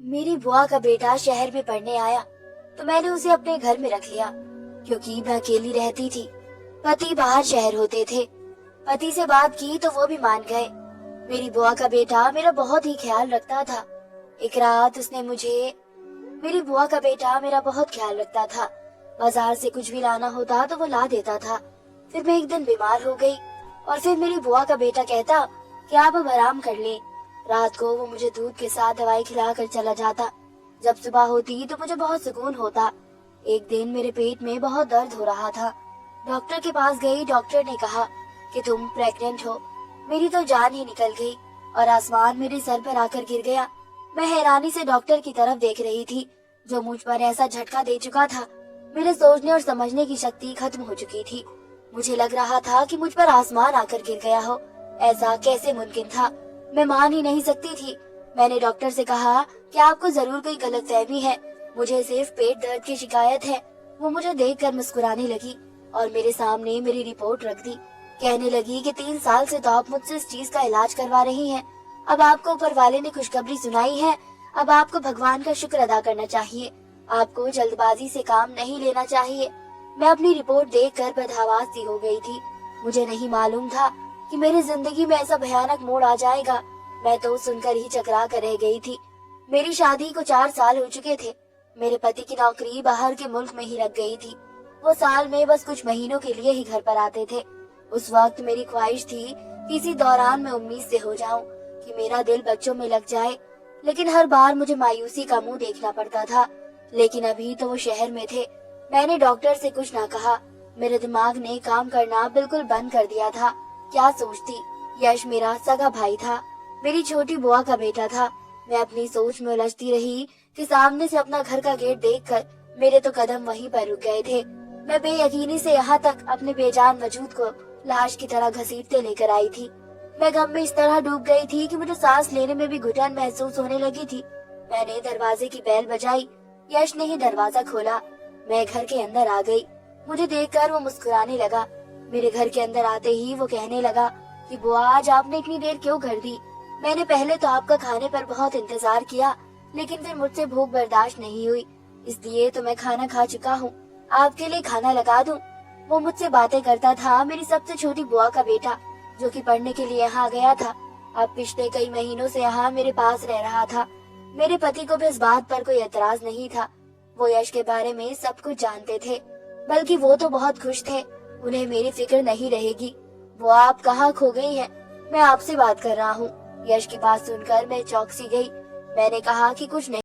मेरी बुआ का बेटा शहर में पढ़ने आया तो मैंने उसे अपने घर में रख लिया, क्योंकि मैं अकेली रहती थी। पति बाहर शहर होते थे। पति से बात की तो वो भी मान गए। मेरी बुआ का बेटा मेरा बहुत ही ख्याल रखता था। एक रात उसने मुझे मेरी बुआ का बेटा मेरा बहुत ख्याल रखता था। बाजार से कुछ भी लाना होता तो वो ला देता था। फिर मैं एक दिन बीमार हो गई और फिर मेरी बुआ का बेटा कहता कि आप अब आराम कर ले। रात को वो मुझे दूध के साथ दवाई खिलाकर चला जाता। जब सुबह होती तो मुझे बहुत सुकून होता। एक दिन मेरे पेट में बहुत दर्द हो रहा था। डॉक्टर के पास गई। डॉक्टर ने कहा कि तुम प्रेग्नेंट हो। मेरी तो जान ही निकल गई और आसमान मेरे सर पर आकर गिर गया। मैं हैरानी से डॉक्टर की तरफ देख रही थी, जो मुझ पर ऐसा झटका दे चुका था। मेरे सोचने और समझने की शक्ति खत्म हो चुकी थी। मुझे लग रहा था कि मुझ पर आसमान आकर गिर गया हो। ऐसा कैसे मुमकिन था? मैं मान ही नहीं सकती थी। मैंने डॉक्टर से कहा कि आपको जरूर कोई गलतफहमी है, मुझे सिर्फ पेट दर्द की शिकायत है। वो मुझे देखकर मुस्कुराने लगी और मेरे सामने मेरी रिपोर्ट रख दी। कहने लगी कि 3 साल से तो आप मुझसे इस चीज का इलाज करवा रही हैं। अब आपको ऊपर वाले ने खुशखबरी सुनाई है। अब आपको भगवान का शुक्र अदा करना चाहिए। आपको जल्दबाजी से काम नहीं लेना चाहिए। मैं अपनी रिपोर्ट देखकर बदहवास सी हो गई थी। मुझे नहीं मालूम था कि मेरी जिंदगी में ऐसा भयानक मोड़ आ जाएगा। मैं तो सुनकर ही चकरा कर रह गई थी। मेरी शादी को 4 साल हो चुके थे। मेरे पति की नौकरी बाहर के मुल्क में ही लग गई थी। वो साल में बस कुछ महीनों के लिए ही घर पर आते थे। उस वक्त मेरी ख्वाहिश थी कि इसी दौरान मैं उम्मीद से हो जाऊं कि मेरा दिल बच्चों में लग जाए, लेकिन हर बार मुझे मायूसी का मुंह देखना पड़ता था। लेकिन अभी तो वो शहर में थे। मैंने डॉक्टर से कुछ ना कहा। मेरे दिमाग ने काम करना बिल्कुल बंद कर दिया था। क्या सोचती? यश मेरा सगा भाई था, मेरी छोटी बुआ का बेटा था। मैं अपनी सोच में उलझती रही कि सामने से अपना घर का गेट देखकर मेरे तो कदम वहीं पर रुक गए थे। मैं बेयकीनी से यहाँ तक अपने बेजान वजूद को लाश की तरह घसीटते लेकर आई थी। मैं गम में इस तरह डूब गई थी कि मुझे सांस लेने में भी घुटन महसूस होने लगी थी। मैंने दरवाजे की बेल बजाई। यश ने ही दरवाजा खोला। मैं घर के अंदर आ गई। मुझे देखकर वो मुस्कुराने लगा। मेरे घर के अंदर आते ही वो कहने लगा कि बुआ, आज आपने इतनी देर क्यों कर दी? मैंने पहले तो आपका खाने पर बहुत इंतजार किया, लेकिन फिर मुझसे भूख बर्दाश्त नहीं हुई, इसलिए तो मैं खाना खा चुका हूँ। आपके लिए खाना लगा दूं? वो मुझसे बातें करता था। मेरी सबसे छोटी बुआ का बेटा, जो कि पढ़ने के लिए यहाँ गया था, अब पिछले कई महीनों से यहाँ मेरे पास रह रहा था। मेरे पति को भी इस बात पर कोई एतराज नहीं था। वो यश के बारे में सब कुछ जानते थे, बल्कि वो तो बहुत खुश थे। उन्हें मेरी फिक्र नहीं रहेगी। वो आप कहाँ खो गई हैं? मैं आपसे बात कर रहा हूँ। यश की बात सुनकर मैं चौंक सी गई। मैंने कहा कि कुछ नहीं।